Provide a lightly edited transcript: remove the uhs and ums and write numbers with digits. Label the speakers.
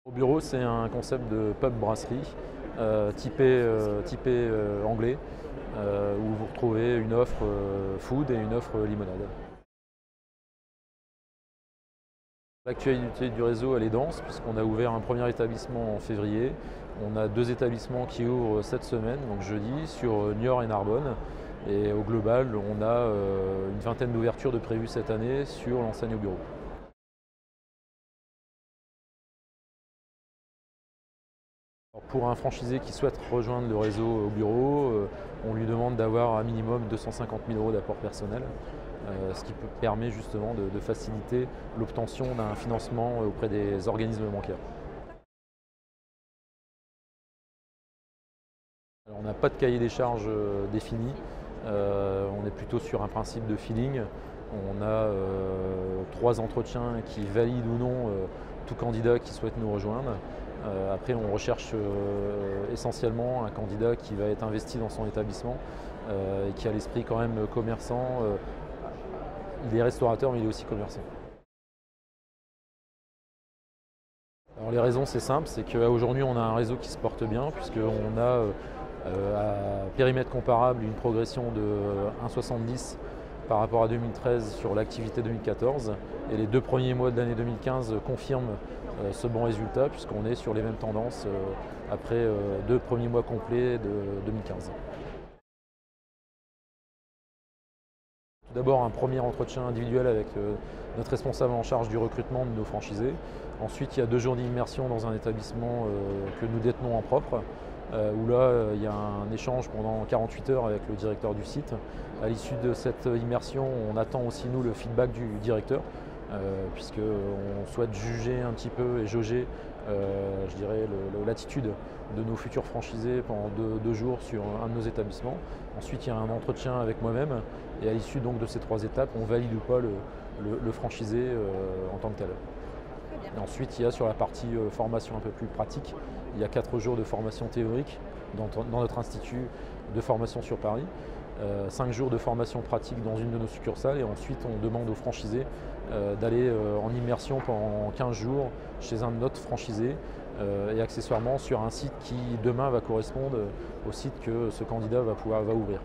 Speaker 1: Au bureau, c'est un concept de pub-brasserie typé anglais, où vous retrouvez une offre food et une offre limonade. L'actualité du réseau, elle est dense puisqu'on a ouvert un premier établissement en février. On a 2 établissements qui ouvrent cette semaine, donc jeudi, sur Niort et Narbonne. Et au global, on a une vingtaine d'ouvertures de prévues cette année sur l'enseigne au bureau. Alors, pour un franchisé qui souhaite rejoindre le réseau au bureau, on lui demande d'avoir un minimum 250 000 € d'apport personnel, ce qui permet justement de faciliter l'obtention d'un financement auprès des organismes bancaires. Alors, on n'a pas de cahier des charges défini, on est plutôt sur un principe de feeling. On a 3 entretiens qui valident ou non tout candidat qui souhaite nous rejoindre. Après, on recherche essentiellement un candidat qui va être investi dans son établissement et qui a l'esprit quand même commerçant. Il est restaurateur, mais il est aussi commerçant. Alors, les raisons, c'est simple, c'est qu'aujourd'hui, on a un réseau qui se porte bien, puisqu'on a à périmètre comparable une progression de 1,70 par rapport à 2013 sur l'activité 2014. Et les 2 premiers mois de l'année 2015 confirment ce bon résultat, puisqu'on est sur les mêmes tendances après 2 premiers mois complets de 2015. Tout d'abord, un premier entretien individuel avec notre responsable en charge du recrutement de nos franchisés. Ensuite, il y a 2 jours d'immersion dans un établissement que nous détenons en propre, où là, il y a un échange pendant 48 heures avec le directeur du site. À l'issue de cette immersion, on attend aussi, nous, le feedback du directeur, puisqu'on souhaite juger un petit peu et jauger, je dirais, l'attitude de nos futurs franchisés pendant 2 jours sur un de nos établissements. Ensuite, il y a un entretien avec moi-même, et à l'issue donc de ces 3 étapes, on valide ou pas le franchisé en tant que tel. Et ensuite, il y a sur la partie formation un peu plus pratique, il y a 4 jours de formation théorique dans notre institut de formation sur Paris, 5 jours de formation pratique dans une de nos succursales, et ensuite on demande aux franchisés d'aller en immersion pendant 15 jours chez un autre franchisé et accessoirement sur un site qui demain va correspondre au site que ce candidat va ouvrir.